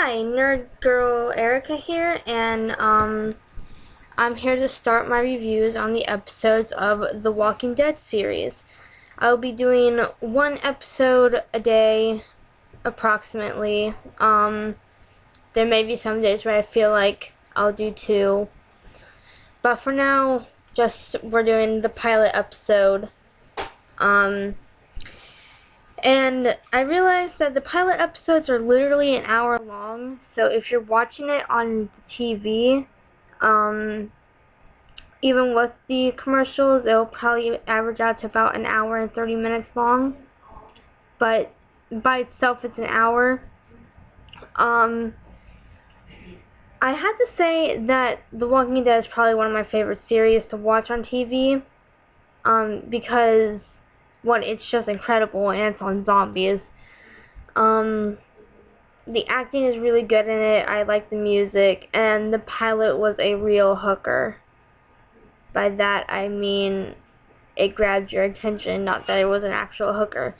Hi, Nerd Girl Erica here, and I'm here to start my reviews on the episodes of the Walking Dead series. I'll be doing one episode a day, approximately. There may be some days where I feel like I'll do two, but for now, we're doing the pilot episode. And I realized that the pilot episodes are literally an hour long, so if you're watching it on TV, even with the commercials, it'll probably average out to about an hour and 30 minutes long. But by itself, it's an hour. I have to say that The Walking Dead is probably one of my favorite series to watch on TV, because one, it's just incredible, and it's on zombies. The acting is really good in it. I like the music, and the pilot was a real hooker. By that I mean it grabbed your attention, not that it was an actual hooker.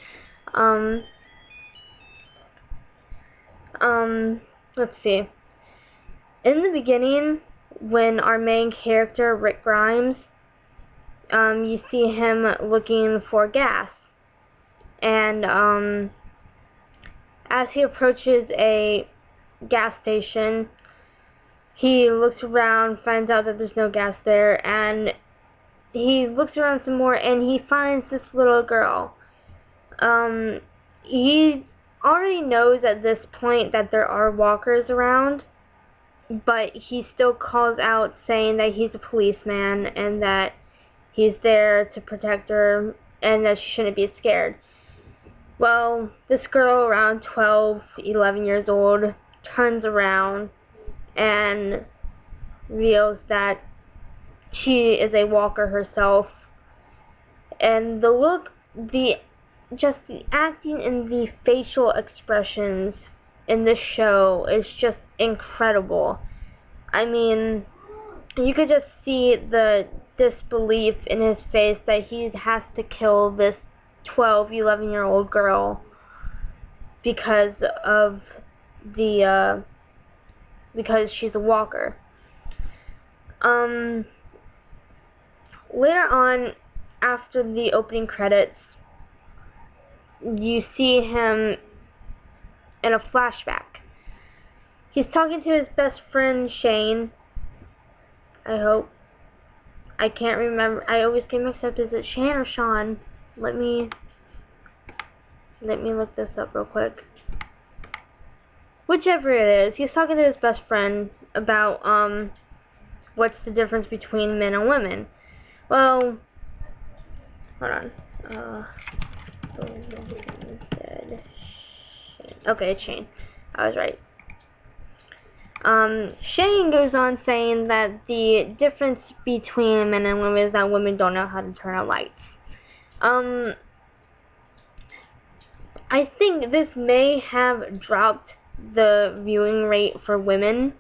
Let's see. In the beginning, when our main character, Rick Grimes, you see him looking for gas. And, as he approaches a gas station, he looks around, finds out that there's no gas there, and he looks around some more, and he finds this little girl. He already knows at this point that there are walkers around, but he still calls out saying that he's a policeman and that he's there to protect her and that she shouldn't be scared. Well, this girl around 12, 11 years old turns around and reveals that she is a walker herself. And the look, the acting and the facial expressions in this show is just incredible. I mean, you could just see the disbelief in his face that he has to kill this 12, 11-year-old girl because she's a walker. Later on, after the opening credits, you see him in a flashback. He's talking to his best friend Shane. I hope. I can't remember. I always get mixed up. Is it Shane or Sean? Let me look this up real quick. Whichever it is, he's talking to his best friend about what's the difference between men and women. Well, hold on. Okay, it's Shane. I was right. Shane goes on saying that the difference between men and women is that women don't know how to turn on lights. I think this may have dropped the viewing rate for women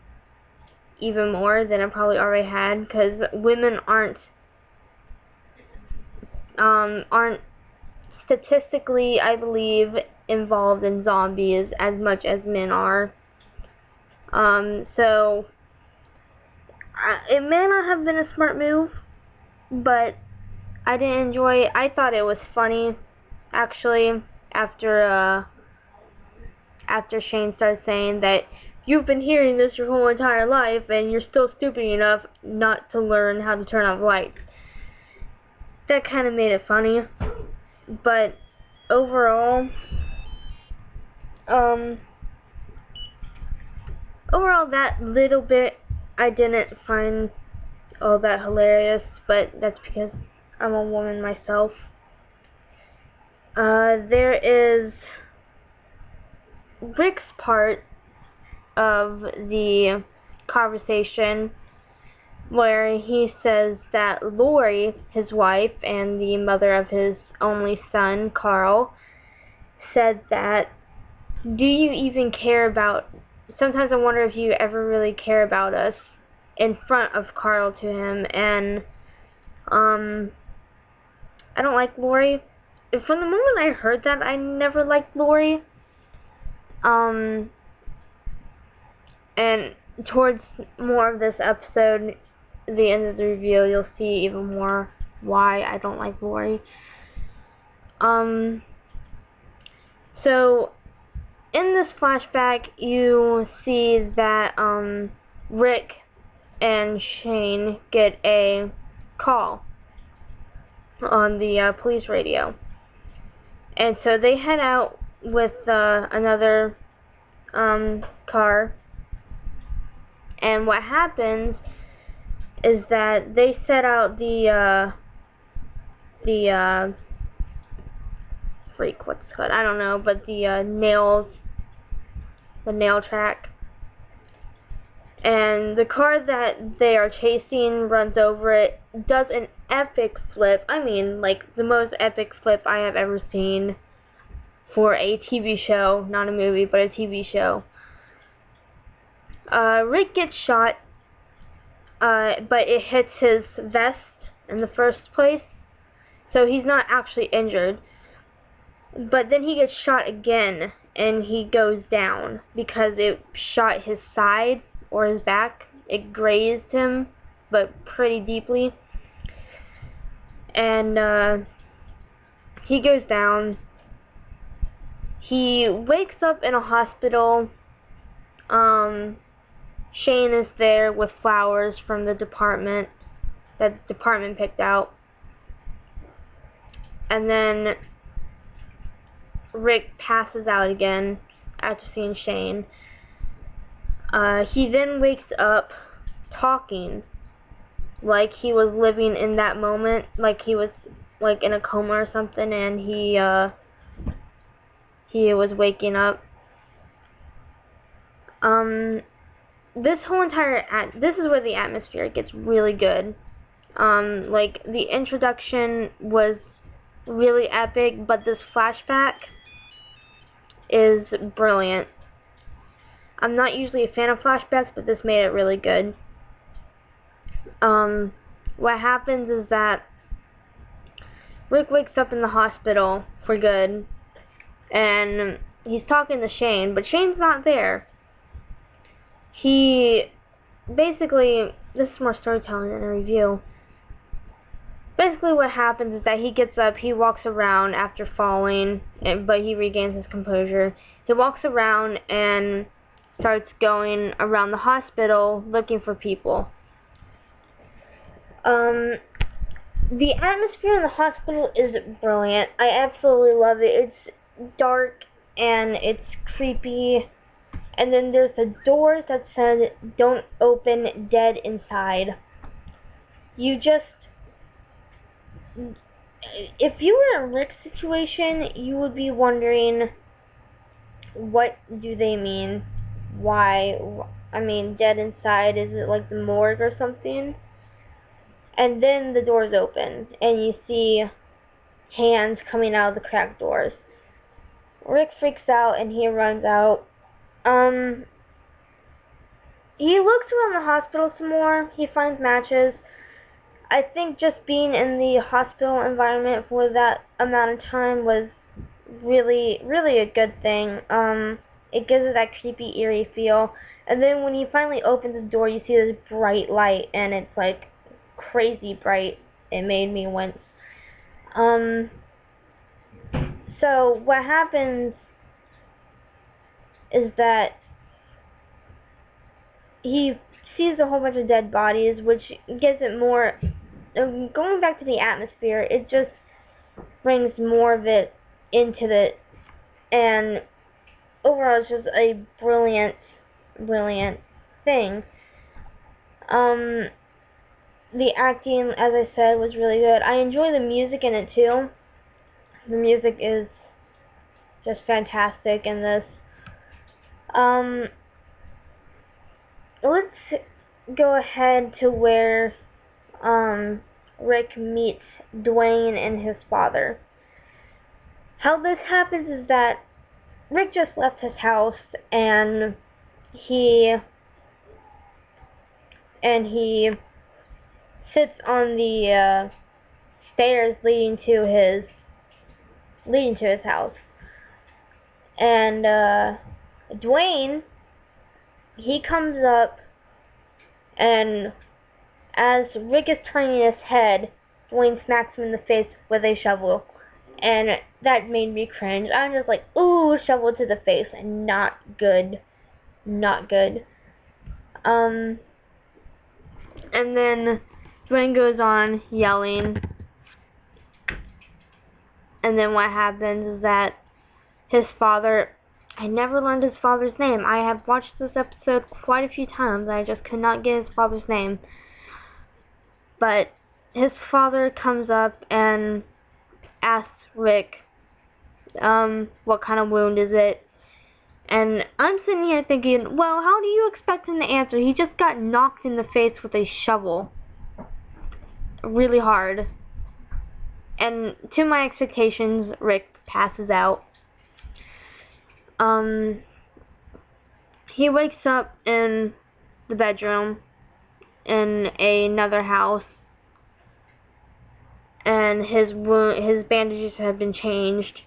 even more than it probably already had, because women aren't statistically, I believe, involved in zombies as much as men are. So it may not have been a smart move, but I didn't enjoy it. I thought it was funny, actually, after Shane started saying that you've been hearing this your whole entire life and you're still stupid enough not to learn how to turn off lights. That kind of made it funny, but overall, that little bit I didn't find all that hilarious, but that's because I'm a woman myself. There is Rick's part of the conversation where he says that Lori, his wife and the mother of his only son, Carl, said that, do you even care about, sometimes I wonder if you ever really care about us, in front of Carl to him. And I don't like Lori. From the moment I heard that, I never liked Lori. And towards more of this episode, the end of the review, you'll see even more why I don't like Lori. So in this flashback, you see that Rick and Shane get a call on the police radio, and so they head out with another car, and what happens is that they set out the freak, what's it called? I don't know, but the nail track. And the car that they are chasing runs over it, does an epic flip. I mean, like, the most epic flip I have ever seen for a TV show. Not a movie, but a TV show. Rick gets shot, but it hits his vest in the first place, so he's not actually injured. But then he gets shot again, and he goes down because it shot his side or his back. It grazed him, but pretty deeply. And he goes down. He wakes up in a hospital. Shane is there with flowers from the department that the department picked out. And then Rick passes out again after seeing Shane. He then wakes up talking like he was living in that moment, like he was like in a coma or something, and he was waking up. This whole entire this is where the atmosphere gets really good. Like, the introduction was really epic, but this flashback is brilliant. I'm not usually a fan of flashbacks, but this made it really good. What happens is that Rick wakes up in the hospital for good, and he's talking to Shane, but Shane's not there. He basically, this is more storytelling than a review. Basically what happens is that he gets up, he walks around after falling, but he regains his composure. He walks around and starts going around the hospital looking for people. The atmosphere in the hospital is brilliant. I absolutely love it. It's dark and it's creepy. And then there's a door that says, "Don't open, dead inside." You just... If you were in Rick's situation, you would be wondering, what do they mean? Why? I mean, dead inside, is it like the morgue or something? And then the doors open, and you see hands coming out of the cracked doors. Rick freaks out, and he runs out. He looks around the hospital some more. He finds matches. I think just being in the hospital environment for that amount of time was really, really a good thing. It gives it that creepy, eerie feel. And then when he finally opens the door, you see this bright light, and it's like crazy bright. It made me wince. So what happens is that he sees a whole bunch of dead bodies, which gives it more... Going back to the atmosphere, it just brings more of it into it, and overall it's just a brilliant, brilliant thing. The acting, as I said, was really good. I enjoy the music in it too. The music is just fantastic in this. Let's go ahead to where Rick meets Dwayne and his father. How this happens is that Rick just left his house, and he sits on the stairs leading to his house. And Dwayne he comes up, and as Rick is turning his head, Dwayne smacks him in the face with a shovel. And that made me cringe. I'm just like, ooh, shovel to the face. And not good. Not good. And then Dwayne goes on yelling. And then what happens is that his father... I never learned his father's name. I have watched this episode quite a few times. I just could not get his father's name. But his father comes up and asks Rick, what kind of wound is it? And I'm sitting here thinking, well, how do you expect him to answer? He just got knocked in the face with a shovel. Really hard. And to my expectations, Rick passes out. He wakes up in the bedroom in another house, and his bandages have been changed.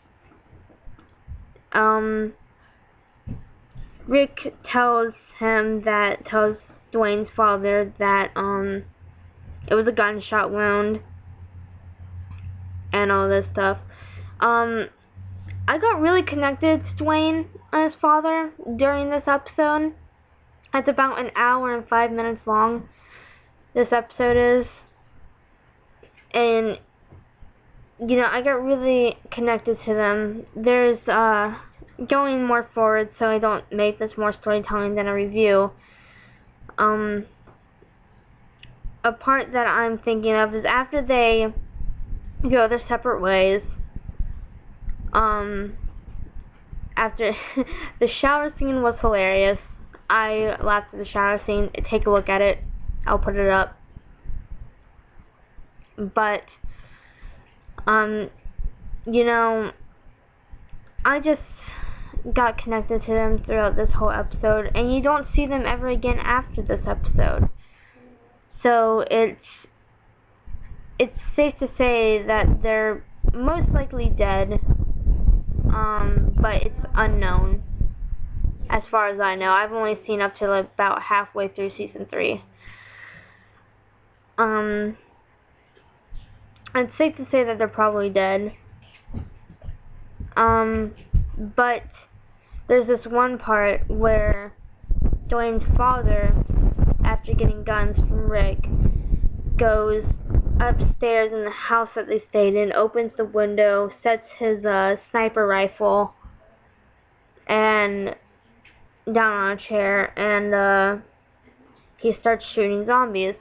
Rick tells Dwayne's father that it was a gunshot wound and all this stuff. I got really connected to Dwayne and his father during this episode. It's about an hour and 5 minutes long, this episode is. And, you know, I got really connected to them. There's, going more forward so I don't make this more storytelling than a review. A part that I'm thinking of is after they go their separate ways, after the shower scene was hilarious. I laughed at the shower scene. Take a look at it. I'll put it up. But, you know, I just got connected to them throughout this whole episode, and you don't see them ever again after this episode. So it's safe to say that they're most likely dead, but it's unknown as far as I know. I've only seen up to about halfway through season 3. It's safe to say that they're probably dead. But there's this one part where Dwayne's father, after getting guns from Rick, goes upstairs in the house that they stayed in, opens the window, sets his sniper rifle and down on a chair, and he starts shooting zombies.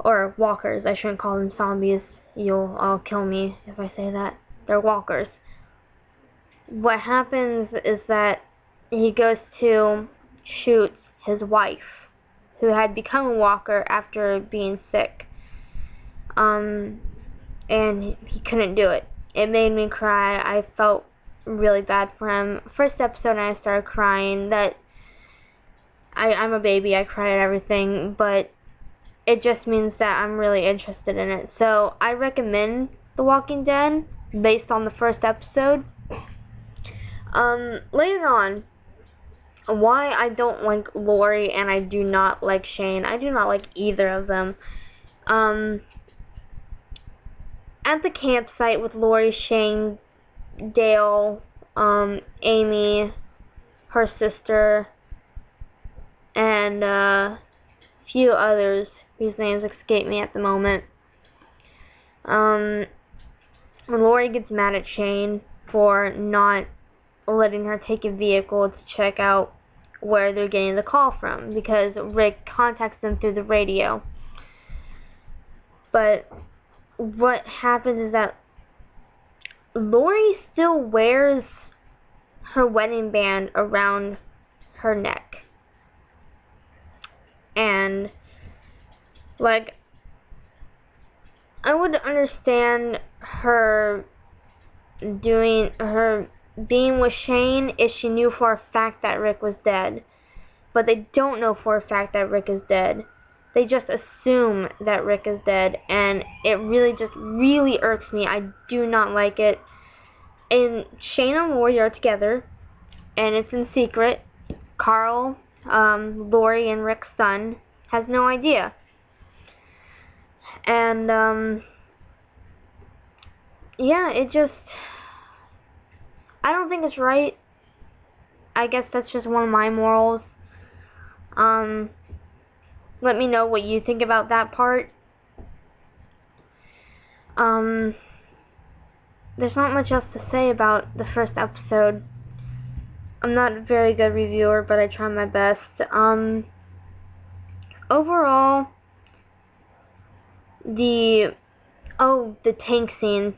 Or walkers. I shouldn't call them zombies. You'll all kill me if I say that. They're walkers. What happens is that he goes to shoot his wife, who had become a walker after being sick. And he couldn't do it. It made me cry. I felt really bad for him. First episode, I started crying. I'm a baby. I cry at everything, but it just means that I'm really interested in it. So I recommend The Walking Dead based on the first episode. Later on, why I don't like Lori and I do not like Shane. I do not like either of them. At the campsite with Lori, Shane, Dale, Amy, her sister, and a few others whose names escape me at the moment. When Lori gets mad at Shane for not letting her take a vehicle to check out where they're getting the call from, because Rick contacts them through the radio. But what happens is that Lori still wears her wedding band around her neck. And, like, I would understand her being with Shane if she knew for a fact that Rick was dead. But they don't know for a fact that Rick is dead. They just assume that Rick is dead, and it really irks me. I do not like it. And Shane and Lori are together, and it's in secret, Carl, Lori and Rick's son, has no idea. And, yeah, it just, I don't think it's right. I guess that's just one of my morals. Let me know what you think about that part. There's not much else to say about the first episode. I'm not a very good reviewer, but I try my best. Overall, the tank scene.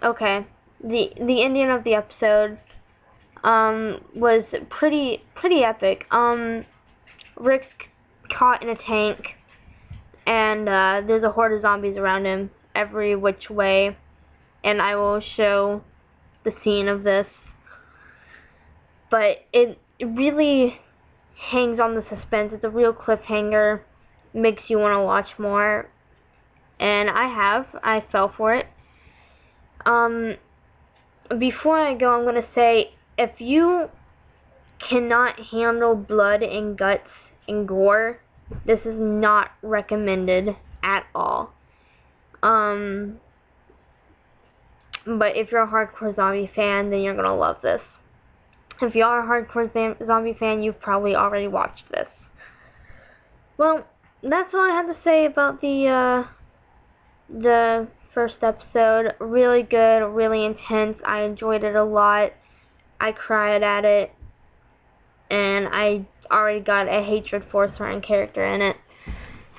Okay. The ending of the episode was pretty epic. Rick's caught in a tank, and there's a horde of zombies around him every which way, and I will show the scene of this. But it really hangs on the suspense. It's a real cliffhanger, makes you want to watch more, and I fell for it. Before I go, I'm going to say, if you cannot handle blood and guts and gore, this is not recommended at all. But if you're a hardcore zombie fan, then you're going to love this. If you are a hardcore zombie fan, you've probably already watched this. Well, that's all I have to say about the first episode. Really good, really intense. I enjoyed it a lot. I cried at it, and I already got a hatred for a certain character in it.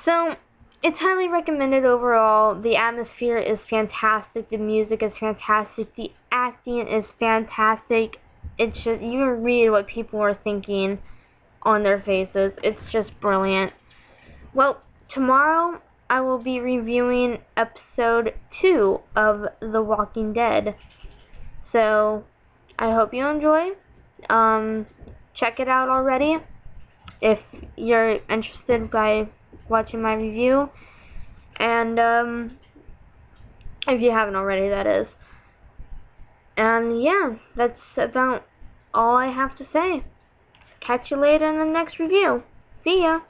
So, it's highly recommended overall. The atmosphere is fantastic. The music is fantastic. The acting is fantastic. It's just, you read what people are thinking on their faces. It's just brilliant. Well, tomorrow I will be reviewing episode 2 of The Walking Dead. So, I hope you enjoy. Check it out already if you're interested by watching my review. And, if you haven't already, that is. And yeah, that's about all I have to say. Catch you later in the next review. See ya!